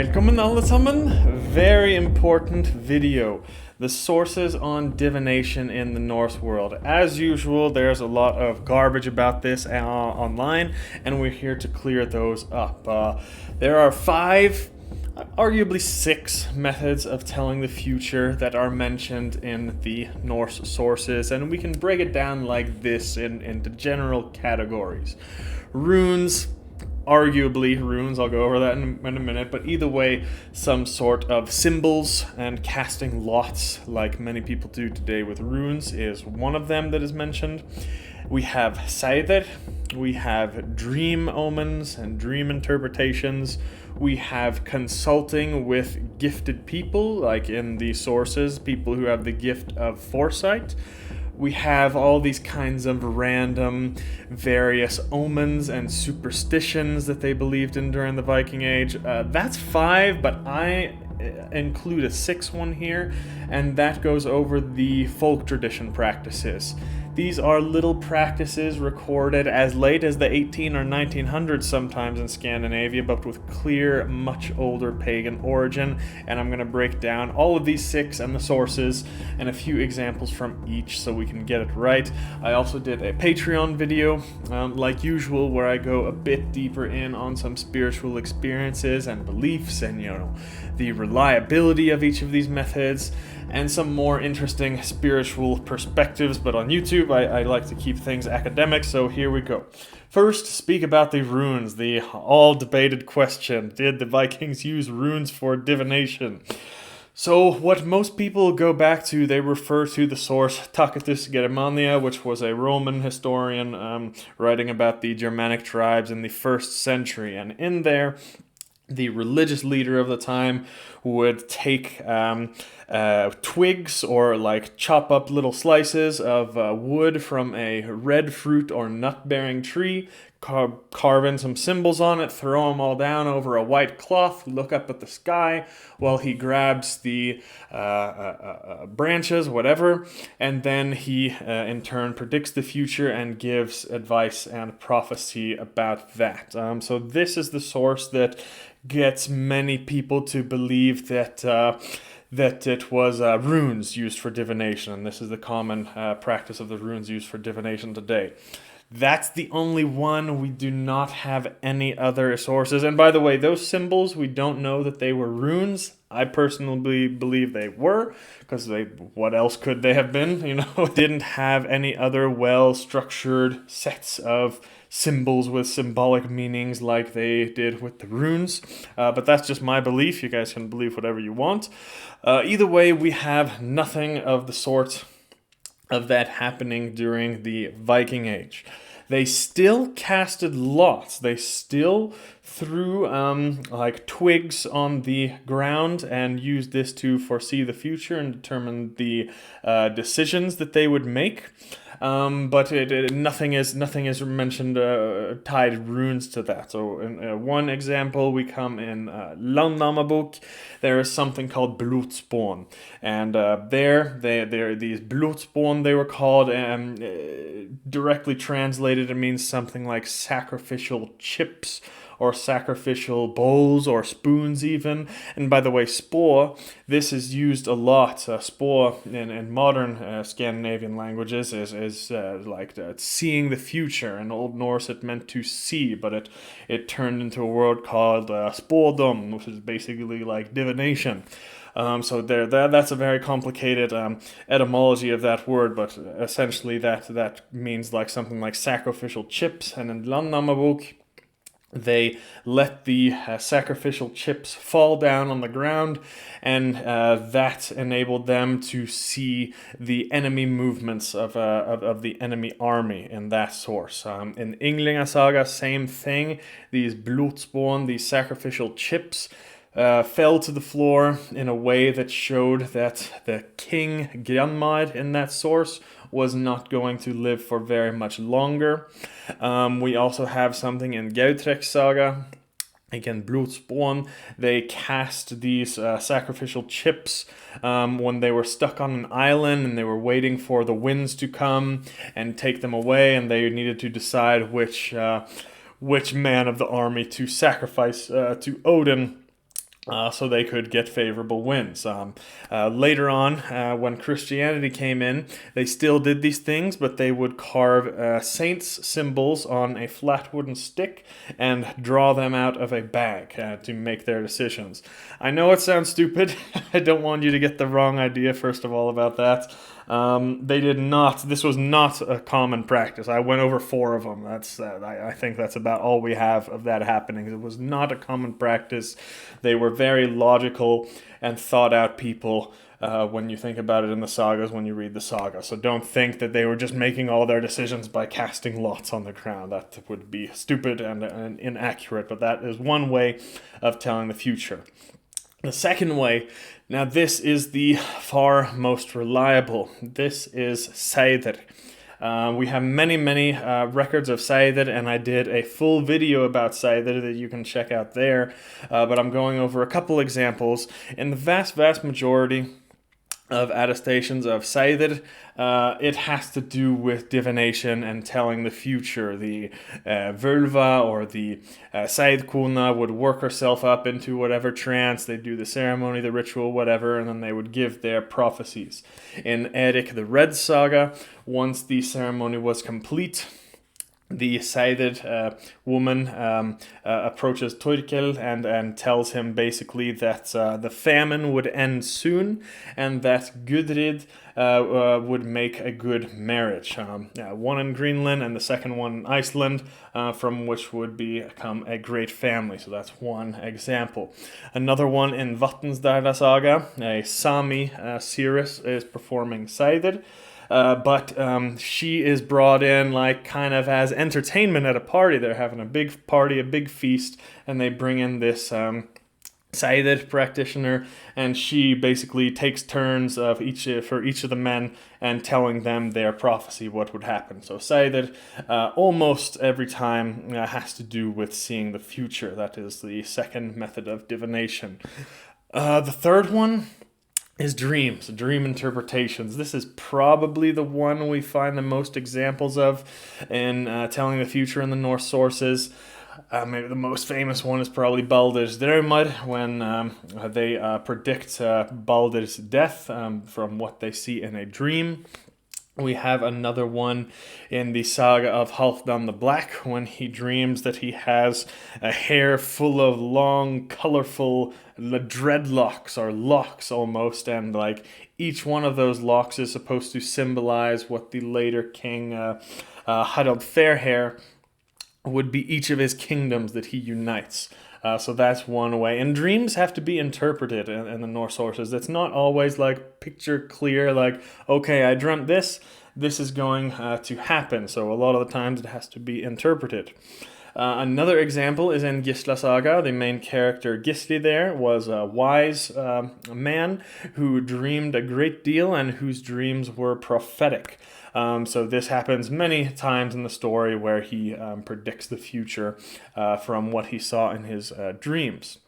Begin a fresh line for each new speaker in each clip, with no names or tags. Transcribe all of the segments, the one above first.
Välkommen allesammen! Very important video. The sources on divination in the Norse world. As usual, there's a lot of garbage about this online, and we're here to clear those up. There are 5, arguably 6 methods of telling the future that are mentioned in the Norse sources, and we can break it down like this into general categories. Runes. Arguably runes, I'll go over that in a minute, but either way, some sort of symbols and casting lots, like many people do today with runes, is one of them that is mentioned. We have Seidr, we have dream omens and dream interpretations, we have consulting with gifted people, like in the sources, people who have the gift of foresight. We have all these kinds of random various omens and superstitions that they believed in during the Viking Age. That's 5, but I include a 6th one here, and that goes over the folk tradition practices. These are little practices recorded as late as the 18 or 1900s sometimes in Scandinavia, but with clear, much older pagan origin, and I'm going to break down all of these 6 and the sources and a few examples from each so we can get it right. I also did a Patreon video, like usual, where I go a bit deeper in on some spiritual experiences and beliefs and, the reliability of each of these methods, and some more interesting spiritual perspectives, but on YouTube I like to keep things academic, so here we go. First, speak about the runes, the all-debated question. Did the Vikings use runes for divination? So what most people go back to, they refer to the source Tacitus Germania, which was a Roman historian writing about the Germanic tribes in the 1st century, and in there the religious leader of the time would take twigs or chop up little slices of wood from a red fruit or nut-bearing tree, carve in some symbols on it, throw them all down over a white cloth, look up at the sky while he grabs the branches, whatever, and then he in turn predicts the future and gives advice and prophecy about that. So this is the source that gets many people to believe that it was runes used for divination, and this is the common practice of the runes used for divination today. That's the only one. We do not have any other sources. And by the way, those symbols, we don't know that they were runes. I personally believe they were, because what else could they have been? Didn't have any other well-structured sets of symbols with symbolic meanings like they did with the runes. But that's just my belief. You guys can believe whatever you want. Either way, we have nothing of the sort of that happening during the Viking Age. They still casted lots. They still threw twigs on the ground and used this to foresee the future and determine the decisions that they would make. But nothing is mentioned tied runes to that. So in one example, we come in Landnámabók. There is something called blodspån, and these blodspån, they were called, directly translated it means something like sacrificial chips or sacrificial bowls or spoons even. And by the way, spå, this is used a lot. Spå in modern Scandinavian languages is seeing the future. In Old Norse it meant to see, but it turned into a word called spådom, which is basically like divination. So that's a very complicated etymology of that word, but essentially that means something like sacrificial chips. And in Landnámabók, they let the sacrificial chips fall down on the ground, and that enabled them to see the enemy movements of the enemy army in that source. In Ynglinga Saga, same thing. These blodspån, these sacrificial chips, fell to the floor in a way that showed that the king Granmar in that source was not going to live for very much longer. We also have something in Gautreks saga. Again, blodspån, they cast these sacrificial chips when they were stuck on an island and they were waiting for the winds to come and take them away, and they needed to decide which man of the army to sacrifice to Odin. so they could get favorable winds. Later on, when Christianity came in, they still did these things, but they would carve saints' symbols on a flat wooden stick and draw them out of a bag to make their decisions. I know it sounds stupid. I don't want you to get the wrong idea, first of all, about that. They did not. This was not a common practice. I went over 4 of them. That's. I think that's about all we have of that happening. It was not a common practice. They were very logical and thought out people. When you think about it in the sagas, when you read the saga, so don't think that they were just making all their decisions by casting lots on the ground. That would be stupid and inaccurate. But that is one way of telling the future. The second way, now this is the far most reliable. This is Seidr. We have many records of Seidr, and I did a full video about Seidr that you can check out there. But I'm going over a couple examples. In the vast majority of attestations of Seidr, it has to do with divination and telling the future. The Völva or the Seidkona would work herself up into whatever trance. They'd do the ceremony, the ritual, whatever, and then they would give their prophecies. In Erik the Red saga, once the ceremony was complete, the Seidr woman approaches Thorkel and tells him basically that the famine would end soon and that Gudrid would make a good marriage. One in Greenland and the second one in Iceland, from which would become a great family. So that's one example. Another one in Vatnsdaela saga, a Sami Seers is performing Seidr. But she is brought in like kind of as entertainment at a party. They're having a big party, a big feast, and they bring in this Seidr practitioner, and she basically takes turns for each of the men and telling them their prophecy, what would happen. So Seidr almost every time has to do with seeing the future. That is the second method of divination. The third one is dreams, dream interpretations. This is probably the one we find the most examples of in telling the future in the Norse sources. Maybe the most famous one is probably Baldur's Dermod, when they predict Baldur's death from what they see in a dream. We have another one in the saga of Halfdan the Black, when he dreams that he has a hair full of long, colorful dreadlocks, or locks almost, and like each one of those locks is supposed to symbolize what the later king Harald Fairhair would be each of his kingdoms that he unites. So that's one way. And dreams have to be interpreted in the Norse sources. It's not always like picture clear, like, okay, I dreamt this is going to happen. So a lot of the times it has to be interpreted. Another example is in Ynglinga Saga. The main character Gísli there was a wise man who dreamed a great deal and whose dreams were prophetic. So this happens many times in the story where he predicts the future from what he saw in his dreams.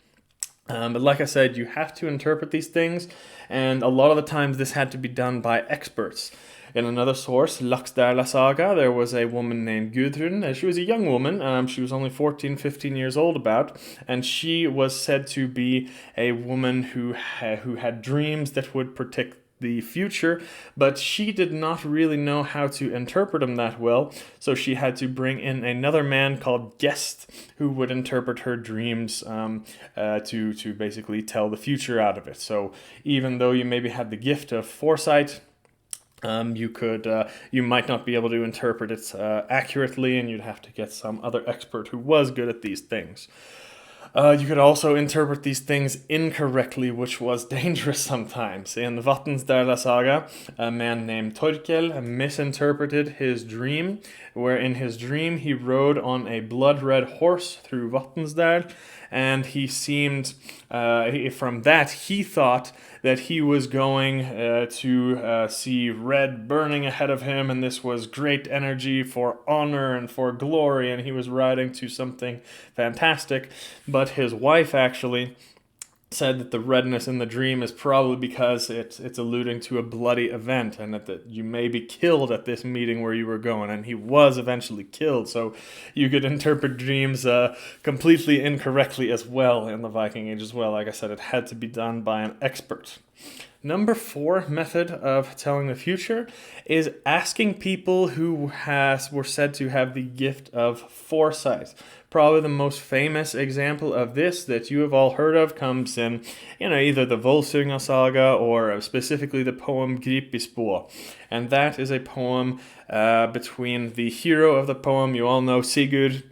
But like I said, you have to interpret these things, and a lot of the times this had to be done by experts. In another source, Laxdaela Saga, there was a woman named Gudrun. She was a young woman. She was only 14, 15 years old about, and she was said to be a woman who had dreams that would predict the future, but she did not really know how to interpret them that well, so she had to bring in another man called Gest, who would interpret her dreams to basically tell the future out of it. So even though you maybe had the gift of foresight, you might not be able to interpret it accurately, and you'd have to get some other expert who was good at these things. You could also interpret these things incorrectly, which was dangerous sometimes. In the Vatnsdaela saga, a man named Thorkel misinterpreted his dream, where in his dream he rode on a blood-red horse through Vatnsdael, and he seemed, from that, he thought that he was going to see red burning ahead of him, and this was great energy for honor and for glory, and he was riding to something fantastic. But his wife actually said that the redness in the dream is probably because it's alluding to a bloody event, and that you may be killed at this meeting where you were going, and he was eventually killed. So you could interpret dreams completely incorrectly as well in the Viking Age as well. Like I said, it had to be done by an expert. Number 4 method of telling the future is asking people who were said to have the gift of foresight. Probably the most famous example of this that you have all heard of comes in, either the Ynglinga Saga or specifically the poem Gripisbo. And that is a poem between the hero of the poem, you all know Sigurd,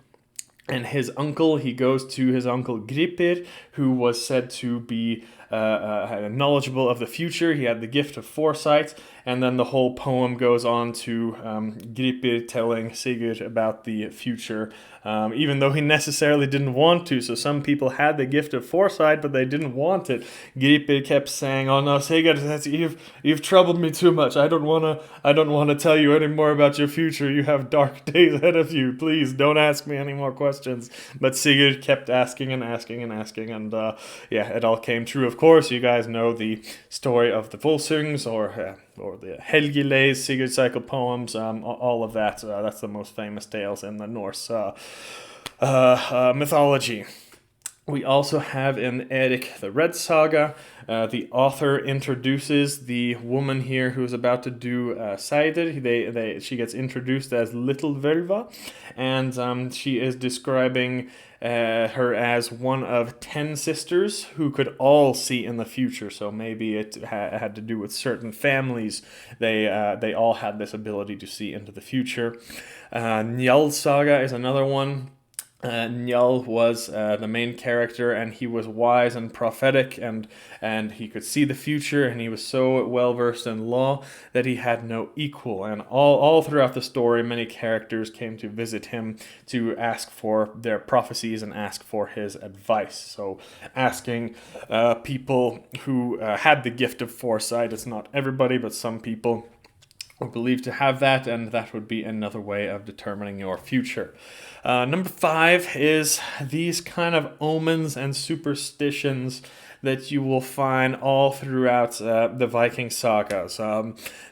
and his uncle. He goes to his uncle Gripir, who was said to be knowledgeable of the future. He had the gift of foresight, and then the whole poem goes on to Gripir telling Sigurd about the future, even though he necessarily didn't want to. So some people had the gift of foresight, but they didn't want it. Gripir kept saying, "Oh no, Sigurd, you've troubled me too much. I don't wanna tell you any more about your future. You have dark days ahead of you. Please don't ask me any more questions." But Sigurd kept asking and asking and asking, and it all came true. Of course, you guys know the story of the Volsungs or the Helgileis, Sigurd cycle poems, all of that. That's the most famous tales in the Norse mythology. We also have in Erik the Red Saga, the author introduces the woman here who's about to do Seidr. She gets introduced as Little Völva, and she is describing her as one of 10 sisters who could all see in the future. So maybe it had to do with certain families. They all had this ability to see into the future. Njál Saga is another one. Njál was the main character, and he was wise and prophetic, and he could see the future, and he was so well versed in law that he had no equal. And all throughout the story, many characters came to visit him to ask for their prophecies and ask for his advice. So asking people who had the gift of foresight, it's not everybody, but some people are believed to have that, and that would be another way of determining your future. Number 5 is these kind of omens and superstitions that you will find all throughout the Viking sagas.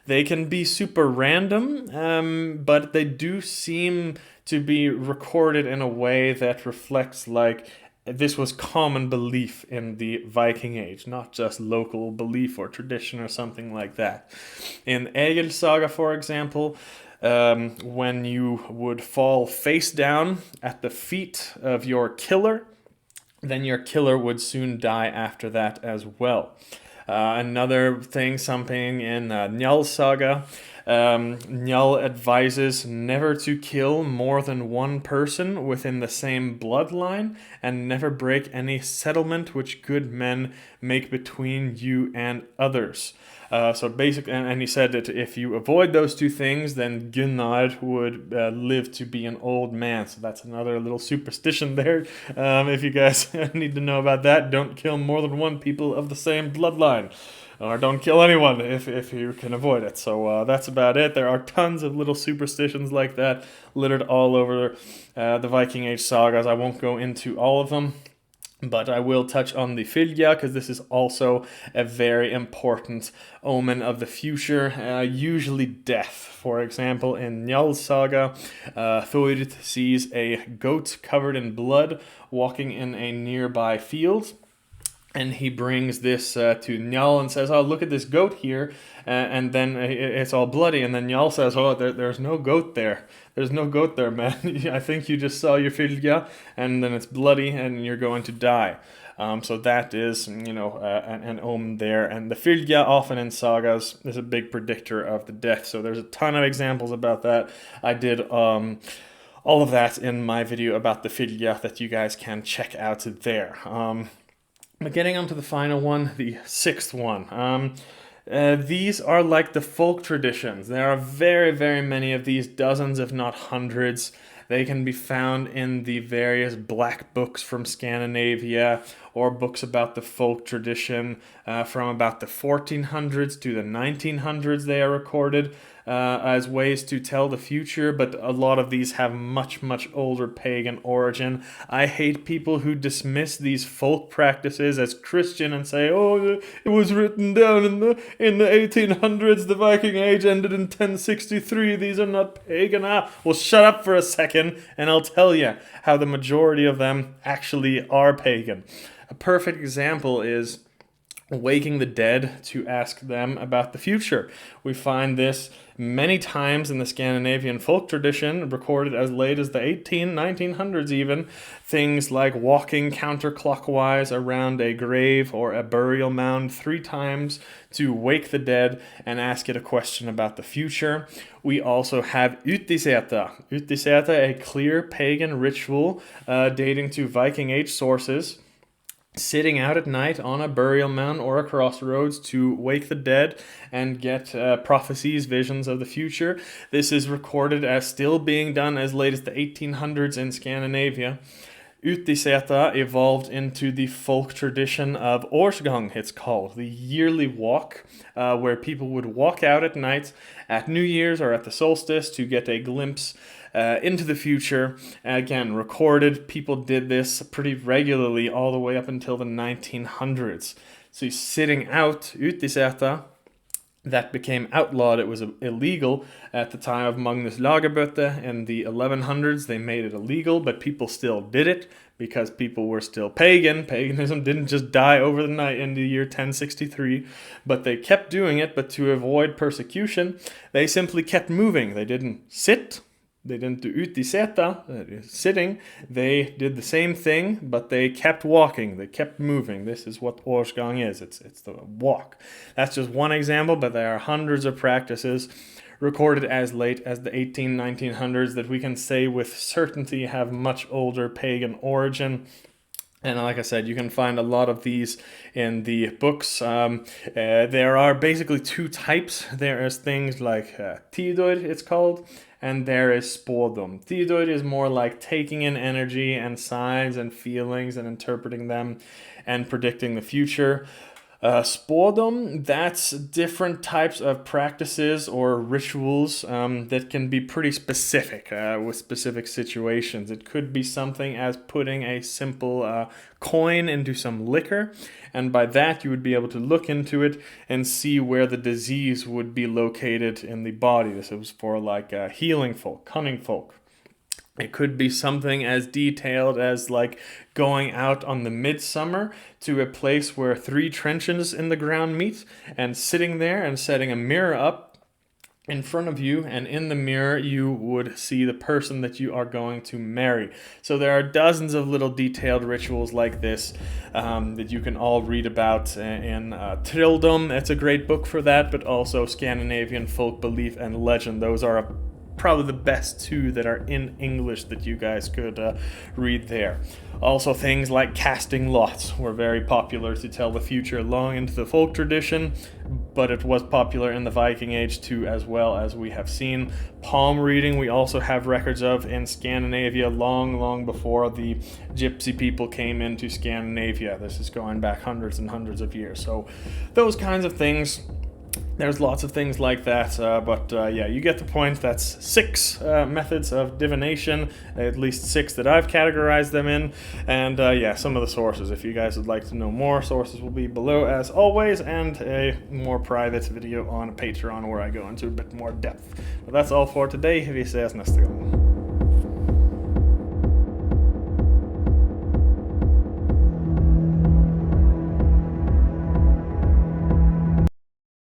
They can be super random, but they do seem to be recorded in a way that reflects this was common belief in the Viking Age, not just local belief or tradition or something like that. In Eguls Saga, for example, when you would fall face down at the feet of your killer, then your killer would soon die after that as well. Another thing, something in Njál Saga, Njál advises never to kill more than one person within the same bloodline, and never break any settlement which good men make between you and others. So basically, and he said that if you avoid those two things, then Gunnar would live to be an old man. So that's another little superstition there. If you guys need to know about that, don't kill more than one people of the same bloodline. Or don't kill anyone if you can avoid it. So that's about it. There are tons of little superstitions like that littered all over the Viking Age sagas. I won't go into all of them, but I will touch on the Fylgja, because this is also a very important omen of the future, usually death. For example, in Njál Saga, Thorith sees a goat covered in blood walking in a nearby field. And he brings this to Njál and says, "Oh, look at this goat here." And then it's all bloody. And then Njál says, "Oh, there's no goat there. There's no goat there, man. I think you just saw your Fylgja, and then it's bloody, and you're going to die." So that is, an omen there. And the Fylgja, often in sagas, is a big predictor of the death. So there's a ton of examples about that. I did all of that in my video about the Fylgja that you guys can check out there. But getting on to the final one, the 6th one. These are like the folk traditions. There are very, very many of these, dozens if not hundreds, They can be found in the various black books from Scandinavia, or books about the folk tradition from about the 1400s to the 1900s. They are recorded as ways to tell the future, but a lot of these have much, much older pagan origin. I hate people who dismiss these folk practices as Christian and say, oh, it was written down in the 1800s, the Viking Age ended in 1063, these are not pagan. Well, shut up for a second and I'll tell you how the majority of them actually are pagan. A perfect example is waking the dead to ask them about the future. We find this many times in the Scandinavian folk tradition, recorded as late as the 1900s even. Things like walking counterclockwise around a grave or a burial mound 3 times to wake the dead and ask it a question about the future. We also have Utiseta. Utiseta, a clear pagan ritual dating to Viking Age sources. Sitting out at night on a burial mound or a crossroads to wake the dead and get prophecies, visions of the future. This is recorded as still being done as late as the 1800s in Scandinavia. Utiseta evolved into the folk tradition of Årsgang, it's called, the yearly walk, where people would walk out at night at New Year's or at the solstice to get a glimpse into the future. Again, recorded, people did this pretty regularly all the way up until the 1900s. So sitting out, Utiseta, that became outlawed. It was illegal at the time of Magnus Lagabøte in the 1100s. They made it illegal, but people still did it because people were still pagan. Paganism didn't just die over the night in the year 1063, but they kept doing it. But to avoid persecution, they simply kept moving. They didn't sit. They didn't do utiseta, sitting. They did the same thing, but they kept walking. They kept moving. This is what Årsgang is. It's the walk. That's just one example, but there are hundreds of practices recorded as late as the 1900s that we can say with certainty have much older pagan origin. And like I said, you can find a lot of these in the books. There are basically 2 types. There is things like Tidur, it's called, and there is Spådom. Tidur is more like taking in energy and signs and feelings and interpreting them and predicting the future. Spådom, that's different types of practices or rituals that can be pretty specific with specific situations. It could be something as putting a simple coin into some liquor, and by that you would be able to look into it and see where the disease would be located in the body. This was for like healing folk, cunning folk. It could be something as detailed as like going out on the midsummer to a place where 3 trenches in the ground meet and sitting there and setting a mirror up in front of you, and in the mirror you would see the person that you are going to marry. So there are dozens of little detailed rituals like this that you can all read about in Trolldom. It's a great book for that, but also Scandinavian folk belief and legend. Those are probably the best 2 that are in English that you guys could read there. Also, things like casting lots were very popular to tell the future long into the folk tradition, but it was popular in the Viking Age too, as well, as we have seen. Palm reading we also have records of in Scandinavia long before the gypsy people came into Scandinavia. This is going back hundreds and hundreds of years. So those kinds of things. There's lots of things like that, but yeah, you get the point. That's 6 methods of divination, at least 6 that I've categorized them in, and yeah, some of the sources. If you guys would like to know more, sources will be below as always, and a more private video on Patreon where I go into a bit more depth. But that's all for today. Vi ses nästa gång.